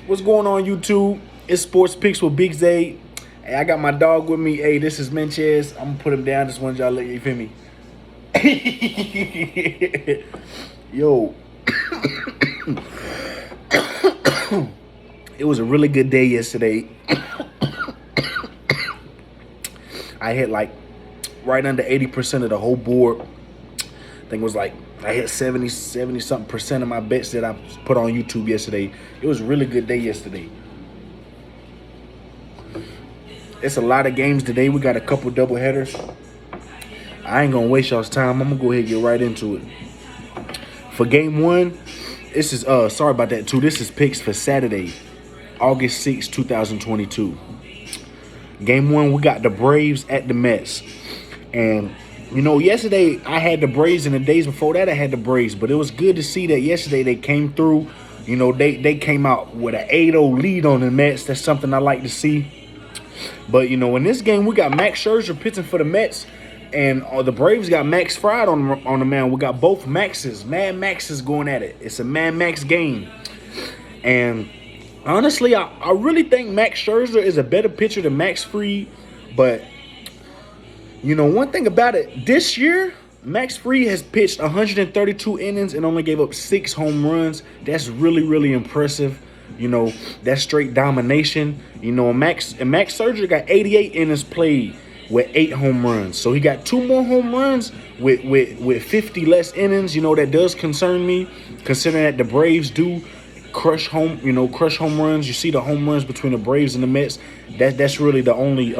What's going on, YouTube? It's Sports Picks with Big Zay. Hey, I got my dog with me. Hey, this is Menchez. I'm gonna put him down. Just wanted y'all to let you feel me. Yo. It was a really good day yesterday. I hit like right under 80% of the whole board. I think it was like I hit 70 something percent of my bets that I put on YouTube yesterday. It was a really good day yesterday. It's a lot of games today. We got a couple double headers. I ain't gonna waste y'all's time. I'm gonna go ahead and get right into it. For game one, this is sorry about that too. This is picks for Saturday, August 6, 2022. Game one, we got the Braves at the Mets. And you know, yesterday I had the Braves, and the days before that I had the Braves. But it was good to see that yesterday they came through. You know, they came out with an 8-0 lead on the Mets. That's something I like to see. But, you know, in this game, we got Max Scherzer pitching for the Mets. And the Braves got Max Fried on the mound. We got both Maxes, Mad Maxes going at it. It's a Mad Max game. And honestly, I really think Max Scherzer is a better pitcher than Max Fried. But you know, one thing about it, this year, Max Fried has pitched 132 innings and only gave up 6 home runs. That's really, really impressive. You know, that's straight domination. You know, Max Scherzer got 88 innings played with 8 home runs. So he got 2 more home runs with 50 less innings. You know, that does concern me, considering that the Braves do crush home runs. You see the home runs between the Braves and the Mets. That's really the only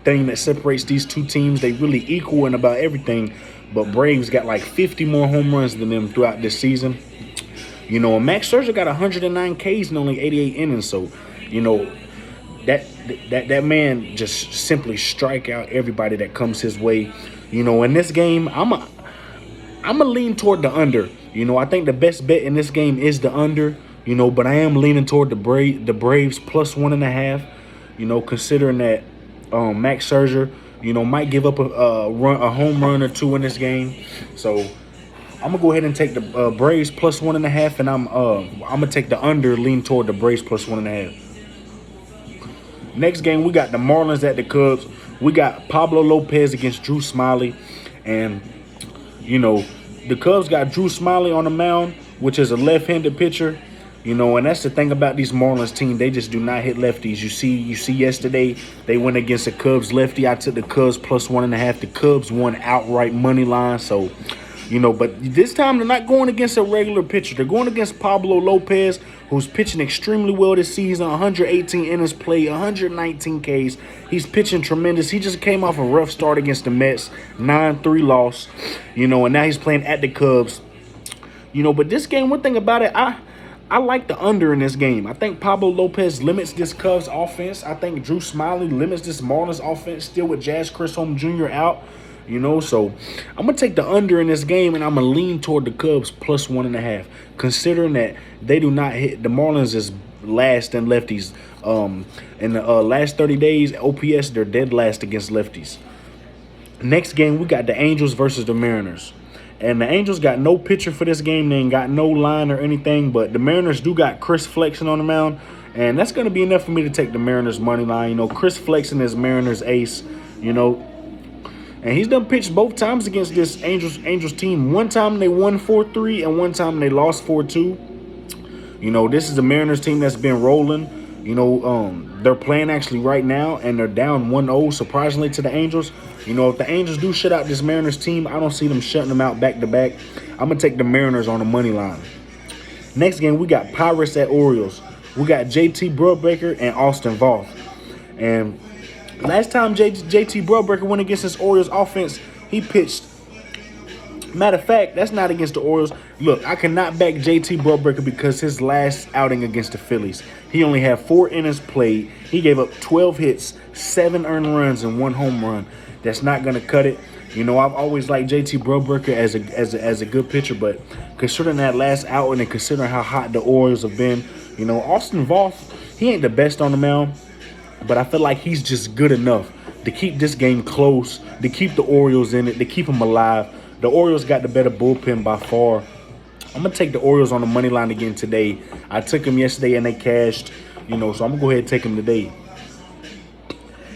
thing that separates these two teams. They really equal in about everything, but Braves got like 50 more home runs than them throughout this season. You know, Max Scherzer got 109 Ks in only 88 innings. So, you know, that man just simply strike out everybody that comes his way. You know, in this game, I'm a lean toward the under. You know, I think the best bet in this game is the under. You know, but I am leaning toward the Braves plus 1.5. You know, considering that Max Scherzer, you know, might give up a home run or 2 in this game. So I'm gonna go ahead and take the Braves plus 1.5, and I'm gonna take the under, lean toward the Braves plus 1.5. Next game, we got the Marlins at the Cubs. We got Pablo Lopez against Drew Smiley, and you know, the Cubs got Drew Smiley on the mound, which is a left-handed pitcher. You know, and that's the thing about these Marlins team. They just do not hit lefties. You see yesterday they went against the Cubs lefty. I took the Cubs plus 1.5. The Cubs won outright money line. So, you know, but this time they're not going against a regular pitcher. They're going against Pablo Lopez, who's pitching extremely well this season. 118 innings played, 119 Ks. He's pitching tremendous. He just came off a rough start against the Mets, 9-3 loss. You know, and now he's playing at the Cubs. You know, but this game, one thing about it, I like the under in this game. I think Pablo Lopez limits this Cubs offense. I think Drew Smiley limits this Marlins offense, still with Jazz Chisholm Jr. out. You know, so I'm going to take the under in this game, and I'm going to lean toward the Cubs plus 1.5, considering that they do not hit. The Marlins is last in lefties. In the last 30 days, OPS, they're dead last against lefties. Next game, we got the Angels versus the Mariners. And the Angels got no pitcher for this game. They ain't got no line or anything. But the Mariners do got Chris Flexen on the mound. And that's going to be enough for me to take the Mariners money line. You know, Chris Flexen is Mariners ace, you know. And he's done pitched both times against this Angels team. One time they won 4-3 and one time they lost 4-2. You know, this is a Mariners team that's been rolling. You know, they're playing actually right now, and they're down 1-0, surprisingly, to the Angels. You know, if the Angels do shut out this Mariners team, I don't see them shutting them out back-to-back. I'm going to take the Mariners on the money line. Next game, we got Pirates at Orioles. We got JT Brubaker and Austin Voth. And last time JT Brubaker went against this Orioles offense, he pitched. Matter of fact, that's not against the Orioles. Look, I cannot back JT Brubaker because his last outing against the Phillies, he only had 4 innings played. He gave up 12 hits, 7 earned runs, and 1 home run. That's not going to cut it. You know, I've always liked JT Brubaker as a good pitcher, but considering that last outing and considering how hot the Orioles have been, you know, Austin Voth, he ain't the best on the mound, but I feel like he's just good enough to keep this game close, to keep the Orioles in it, to keep them alive. The Orioles got the better bullpen by far. I'm going to take the Orioles on the money line again today. I took them yesterday and they cashed. So I'm going to go ahead and take him today.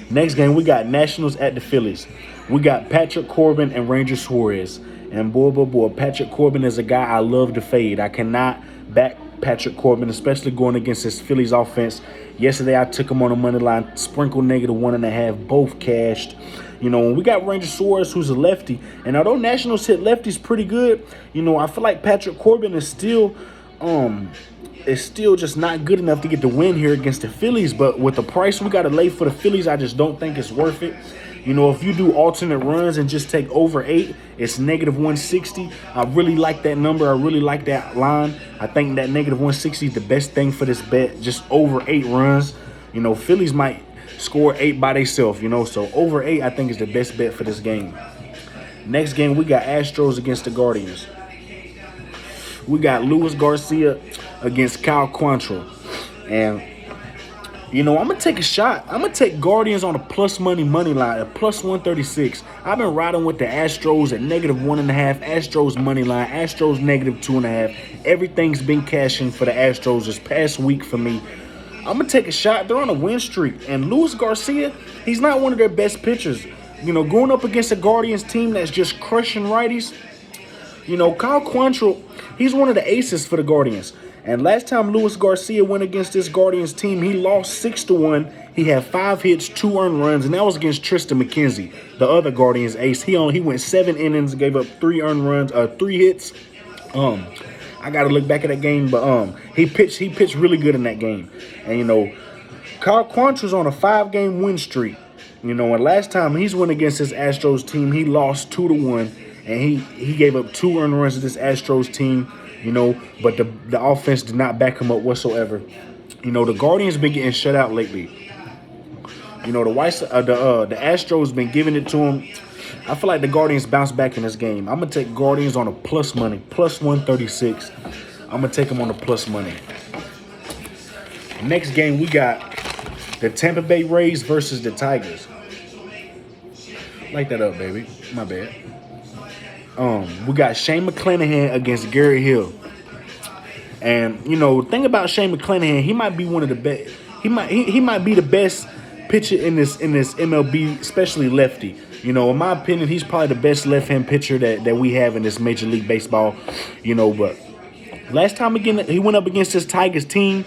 Next game, we got Nationals at the Phillies. We got Patrick Corbin and Ranger Suarez. And boy, Patrick Corbin is a guy I love to fade. I cannot back Patrick Corbin, especially going against this Phillies offense. Yesterday, I took him on the money line, sprinkle -1.5, both cashed. And we got Ranger Suarez, who's a lefty. And although Nationals hit lefties pretty good, I feel like Patrick Corbin is still just not good enough to get the win here against the Phillies. But with the price we got to lay for the Phillies, I just don't think it's worth it. If you do alternate runs and just take over 8, it's -160. I really like that number. I really like that line. I think that -160 is the best thing for this bet, just over 8 runs. Phillies might score 8 by themselves, so over 8 I think is the best bet for this game. Next game, we got Astros against the Guardians. We got Luis Garcia against Kyle Quantrill. And I'm going to take a shot. I'm going to take Guardians on a plus money line at +136. I've been riding with the Astros at -1.5. Astros money line. Astros -2.5. Everything's been cashing for the Astros this past week for me. I'm going to take a shot. They're on a win streak. And Luis Garcia, he's not one of their best pitchers. Going up against a Guardians team that's just crushing righties. Kyle Quantrill, he's one of the aces for the Guardians. And last time Luis Garcia went against this Guardians team, he lost 6-1. He had 5 hits, 2 earned runs, and that was against Tristan McKenzie, the other Guardians ace. He went 7 innings, gave up 3 earned runs, 3 hits. I got to look back at that game, but he pitched really good in that game. And Kyle Quantrill's on a 5-game win streak. And last time he's went against this Astros team, he lost 2-1, and he gave up 2 earned runs to this Astros team. But the offense did not back him up whatsoever. The Guardians been getting shut out lately. The Astros been giving it to him. I feel like the Guardians bounce back in this game. I'm gonna take Guardians on a plus money, +136. I'm gonna take them on the plus money. Next game, we got the Tampa Bay Rays versus the Tigers. Light that up, baby. My bad. We got Shane McClanahan against Garrett Hill. And, thing about Shane McClanahan, he might be one of the best. He might be the best pitcher in this MLB, especially lefty. In my opinion, he's probably the best left-hand pitcher that we have in this Major League Baseball. But last time again he went up against this Tigers team,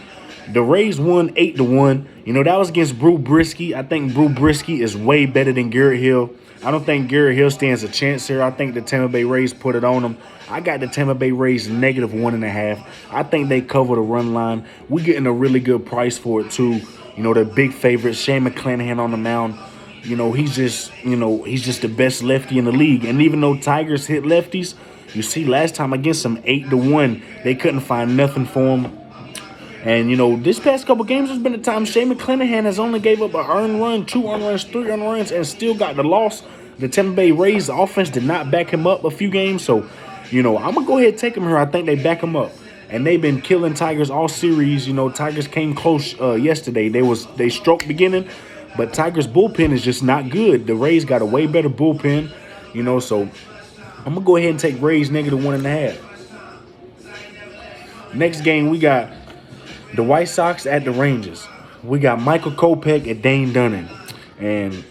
the Rays won 8-1. That was against Brew Brisky. I think Brew Brisky is way better than Garrett Hill. I don't think Garrett Hill stands a chance here. I think the Tampa Bay Rays put it on him. I got the Tampa Bay Rays -1.5. I think they cover the run line. We're getting a really good price for it, too. The big favorite, Shane McClanahan on the mound. He's just the best lefty in the league. And even though Tigers hit lefties, you see last time against them 8-1, they couldn't find nothing for him. And, this past couple games has been a time Shane McClanahan has only gave up an earned run, 2 earned runs, 3 earned runs, and still got the loss. The Tampa Bay Rays offense did not back him up a few games. So, I'm going to go ahead and take him here. I think they back him up. And they've been killing Tigers all series. Tigers came close yesterday. They stroked beginning, but Tigers' bullpen is just not good. The Rays got a way better bullpen, so I'm going to go ahead and take Rays -1.5. Next game, we got the White Sox at the Rangers. We got Michael Kopech and Dane Dunning. And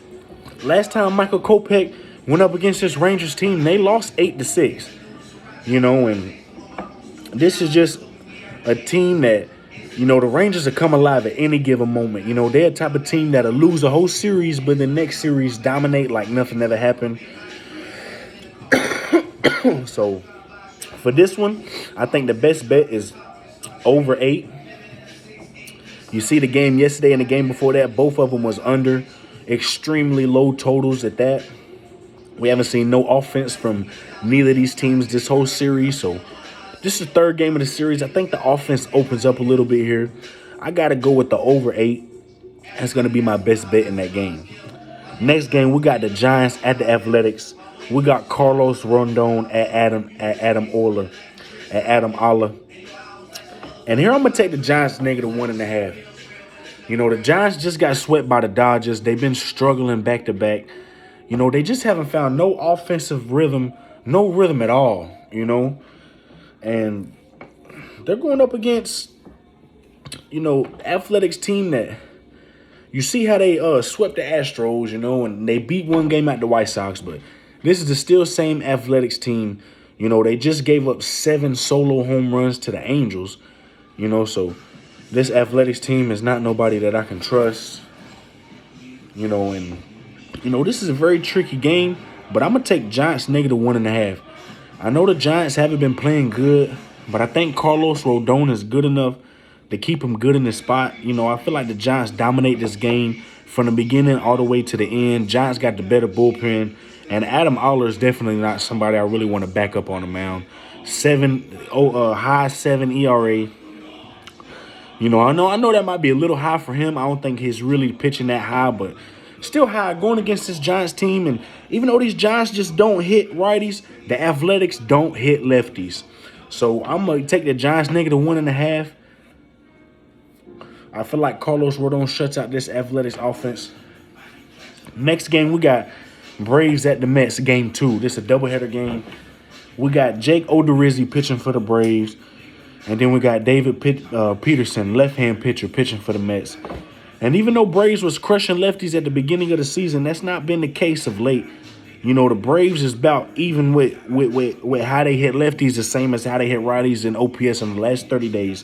last time Michael Kopech went up against this Rangers team, they lost 8-6. And this is just a team that, the Rangers will come alive at any given moment. They're the type of team that'll lose a whole series, but the next series dominate like nothing ever happened. So, for this one, I think the best bet is over 8. You see the game yesterday and the game before that, both of them was under. Extremely low totals at that. We haven't seen no offense from neither of these teams this whole series. So this is the third game of the series. I think the offense opens up a little bit here. I got to go with the over 8. That's going to be my best bet in that game. Next game, we got the Giants at the Athletics. We got Carlos Rondon at Adam Oller. And here I'm going to take the Giants -1.5. The Giants just got swept by the Dodgers. They've been struggling back-to-back. They just haven't found no offensive rhythm, no rhythm at all, And they're going up against Athletics team that you see how they swept the Astros, and they beat one game at the White Sox, but this is the still same Athletics team. They just gave up 7 solo home runs to the Angels, so this Athletics team is not nobody that I can trust, and this is a very tricky game, but I'm going to take Giants -1.5. I know the Giants haven't been playing good, but I think Carlos Rodon is good enough to keep him good in the spot. I feel like the Giants dominate this game from the beginning all the way to the end. Giants got the better bullpen, and Adam Oller is definitely not somebody I really want to back up on the mound. High 7 ERA. I know that might be a little high for him. I don't think he's really pitching that high, but still high going against this Giants team. And even though these Giants just don't hit righties, the Athletics don't hit lefties. So I'm going to take the Giants -1.5. I feel like Carlos Rodon shuts out this Athletics offense. Next game, we got Braves at the Mets, game 2. This is a doubleheader game. We got Jake Odorizzi pitching for the Braves. And then we got David Peterson, left-hand pitcher, pitching for the Mets. And even though Braves was crushing lefties at the beginning of the season, that's not been the case of late. The Braves is about even with how they hit lefties, the same as how they hit righties in OPS in the last 30 days.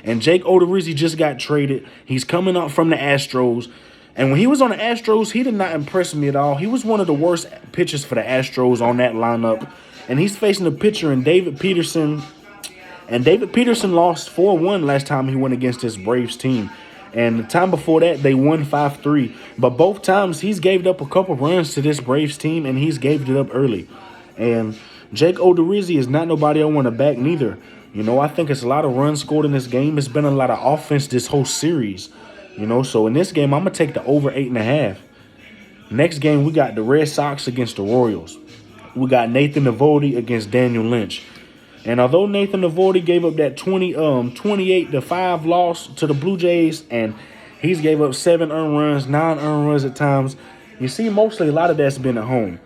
And Jake Odorizzi just got traded. He's coming up from the Astros. And when he was on the Astros, he did not impress me at all. He was one of the worst pitchers for the Astros on that lineup. And he's facing a pitcher in David Peterson. And David Peterson lost 4-1 last time he went against this Braves team. And the time before that, they won 5-3. But both times, he's gave up a couple runs to this Braves team, and he's gave it up early. And Jake Odorizzi is not nobody I want to back neither. I think it's a lot of runs scored in this game. It's been a lot of offense this whole series. So in this game, I'm going to take the over 8.5. Next game, we got the Red Sox against the Orioles. We got Nathan Eovaldi against Daniel Lynch. And although Nathan Eovaldi gave up that 28-5 loss to the Blue Jays, and he's gave up 7 earned runs, 9 earned runs at times, you see mostly a lot of that's been at home.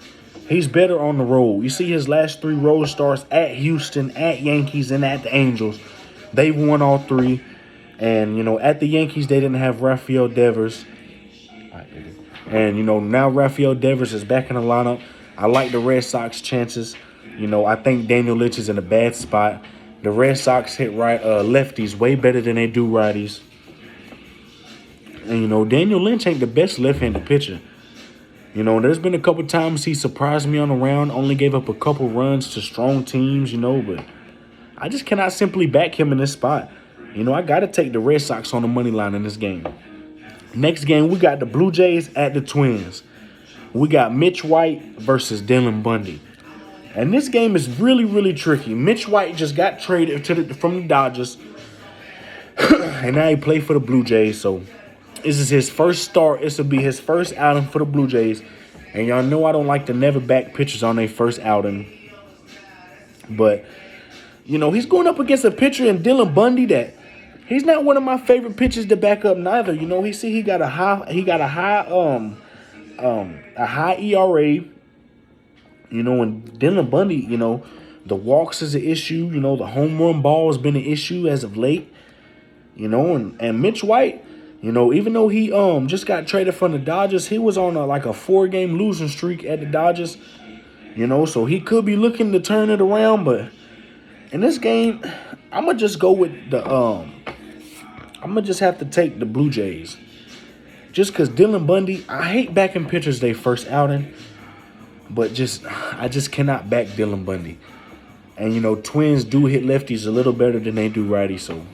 He's better on the road. You see his last 3 road starts at Houston, at Yankees, and at the Angels. They've won all 3. And, at the Yankees, they didn't have Rafael Devers. And, now Rafael Devers is back in the lineup. I like the Red Sox chances. I think Daniel Lynch is in a bad spot. The Red Sox hit lefties way better than they do righties. And, Daniel Lynch ain't the best left-handed pitcher. There's been a couple times he surprised me on the round, only gave up a couple runs to strong teams, but I just cannot simply back him in this spot. I got to take the Red Sox on the money line in this game. Next game, we got the Blue Jays at the Twins. We got Mitch White versus Dylan Bundy. And this game is really, really tricky. Mitch White just got traded from the Dodgers. And now he played for the Blue Jays, so this is his first start. This will be his first outing for the Blue Jays. And y'all know I don't like to never back pitchers on their first outing. But, he's going up against a pitcher in Dylan Bundy that he's not one of my favorite pitchers to back up neither. He got a high ERA. And Dylan Bundy, the walks is an issue. The home run ball has been an issue as of late. And Mitch White, even though he just got traded from the Dodgers, he was on a 4-game losing streak at the Dodgers. So he could be looking to turn it around. But in this game, I'm going to just go with I'm going to just have to take the Blue Jays. Just because Dylan Bundy, I hate backing pitchers their first outing. But I just cannot back Dylan Bundy. And, Twins do hit lefties a little better than they do righties. So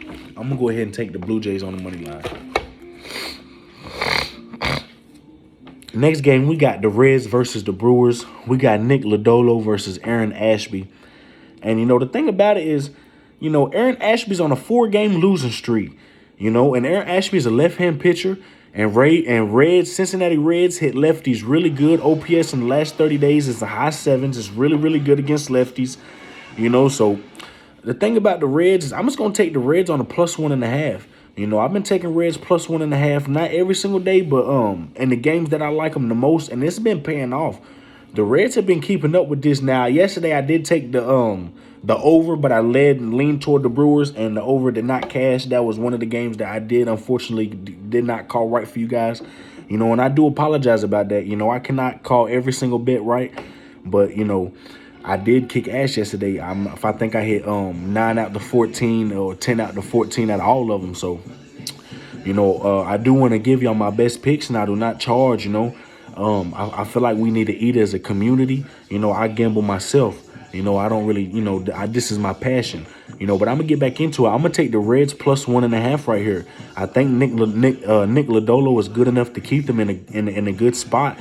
I'm going to go ahead and take the Blue Jays on the money line. Next game, we got the Reds versus the Brewers. We got Nick Lodolo versus Aaron Ashby. And, the thing about it is, Aaron Ashby's on a 4-game losing streak. And Aaron Ashby is a left-hand pitcher. And Cincinnati Reds hit lefties really good. OPS in the last 30 days is the high 7s. It's really, really good against lefties. So the thing about the Reds is I'm just going to take the Reds on a +1.5. I've been taking Reds +1.5, not every single day, but in the games that I like them the most, and it's been paying off. The Reds have been keeping up with this now. Yesterday I did take the the over, but I leaned toward the Brewers, and the over did not cash. That was one of the games that I unfortunately did not call right for you guys. And I do apologize about that. I cannot call every single bet right, but I did kick ass yesterday. If I think I hit 9 out to 14 or 10 out to 14 out of all of them. So I do want to give y'all my best picks, and I do not charge. I feel like we need to eat as a community. I gamble myself. I don't really, this is my passion. But I'm gonna get back into it. I'm gonna take the Reds plus 1.5 right here. I think Nick Lodolo is good enough to keep them in a good spot,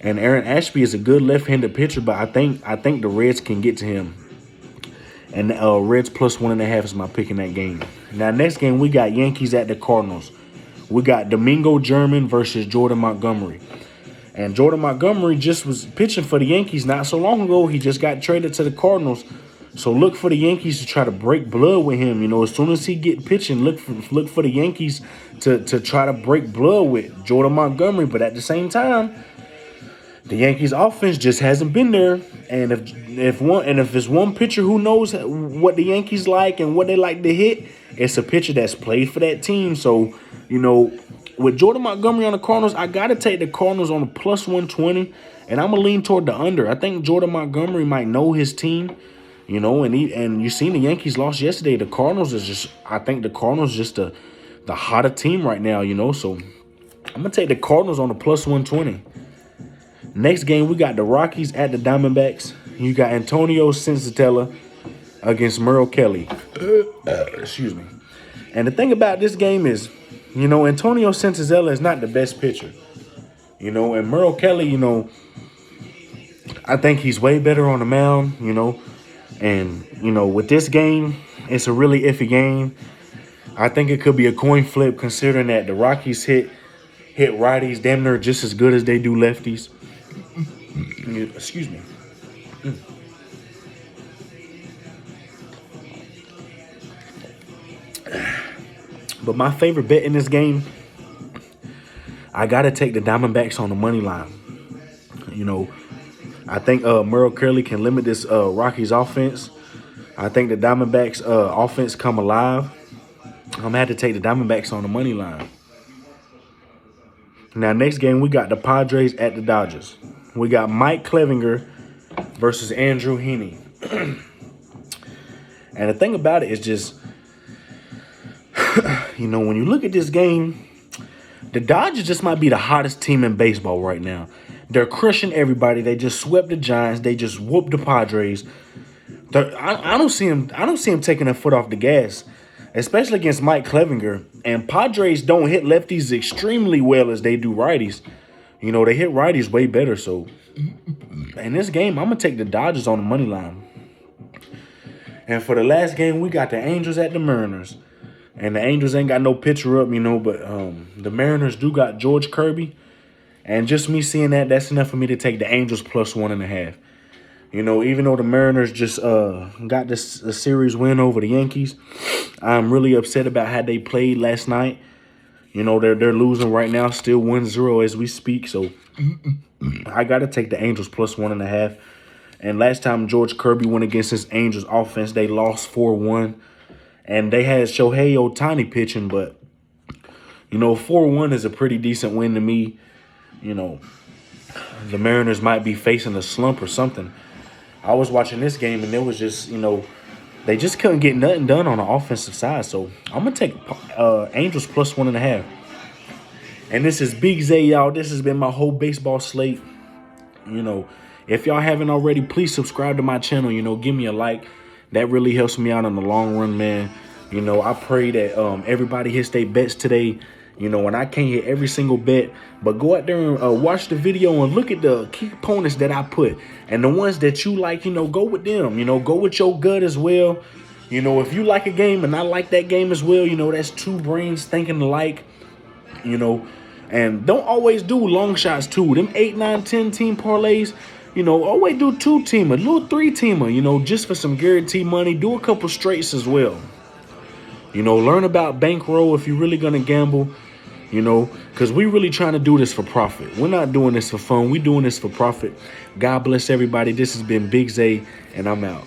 and Aaron Ashby is a good left-handed pitcher. But I think the Reds can get to him, and Reds plus 1.5 is my pick in that game. Now next game we got Yankees at the Cardinals. We got Domingo German versus Jordan Montgomery. And Jordan Montgomery just was pitching for the Yankees not so long ago. He just got traded to the Cardinals. So look for the Yankees to try to break blood with him. As soon as he get pitching, look for the Yankees to try to break blood with Jordan Montgomery. But at the same time, the Yankees offense just hasn't been there. And if it's one pitcher who knows what the Yankees like and what they like to hit, it's a pitcher that's played for that team. So, with Jordan Montgomery on the Cardinals, I got to take the Cardinals on a plus 120, and I'm going to lean toward the under. I think Jordan Montgomery might know his team, and you seen the Yankees lost yesterday. The Cardinals I think the Cardinals just the hotter team right now, so I'm going to take the Cardinals on a plus 120. Next game, we got the Rockies at the Diamondbacks. You got Antonio Sensatella against Merrill Kelly. Excuse me. And the thing about this game is, Antonio Sensatella is not the best pitcher. And Merrill Kelly, I think he's way better on the mound, And, with this game, it's a really iffy game. I think it could be a coin flip considering that the Rockies hit righties damn near just as good as they do lefties. Excuse me. But my favorite bet in this game, I got to take the Diamondbacks on the money line. I think Merrill Kelly can limit this Rockies offense. I think the Diamondbacks offense come alive. I'm going to have to take the Diamondbacks on the money line. Now, next game, we got the Padres at the Dodgers. We got Mike Clevinger versus Andrew Heaney. And the thing about it is just, when you look at this game, the Dodgers just might be the hottest team in baseball right now. They're crushing everybody. They just swept the Giants. They just whooped the Padres. I don't see him taking their foot off the gas, especially against Mike Clevinger. And Padres don't hit lefties extremely well as they do righties. They hit righties way better. So in this game, I'm going to take the Dodgers on the money line. And for the last game, we got the Angels at the Mariners. And the Angels ain't got no pitcher up, but the Mariners do got George Kirby. And just me seeing that's enough for me to take the Angels plus 1.5. Even though the Mariners just got a series win over the Yankees, I'm really upset about how they played last night. They're losing right now, still 1-0 as we speak. So I got to take the Angels plus 1.5. And last time George Kirby went against this Angels offense, they lost 4-1. And they had Shohei Ohtani pitching, but, 4-1 is a pretty decent win to me. The Mariners might be facing a slump or something. I was watching this game, and it was just, they just couldn't get nothing done on the offensive side. So I'm going to take Angels plus 1.5. And this is Big Zay, y'all. This has been my whole baseball slate. If y'all haven't already, please subscribe to my channel. Give me a like. That really helps me out in the long run, man. I pray that everybody hits their bets today. And I can't hit every single bet, but go out there and watch the video and look at the key opponents that I put. And the ones that you like, go with them. Go with your gut as well. If you like a game and I like that game as well, that's two brains thinking alike. And don't always do long shots too. Them 8, 9, 10 team parlays, always do 2-teamer, a little 3-teamer, just for some guaranteed money. Do a couple straights as well. Learn about bankroll if you're really going to gamble, because we really trying to do this for profit. We're not doing this for fun. We're doing this for profit. God bless everybody. This has been Big Zay, and I'm out.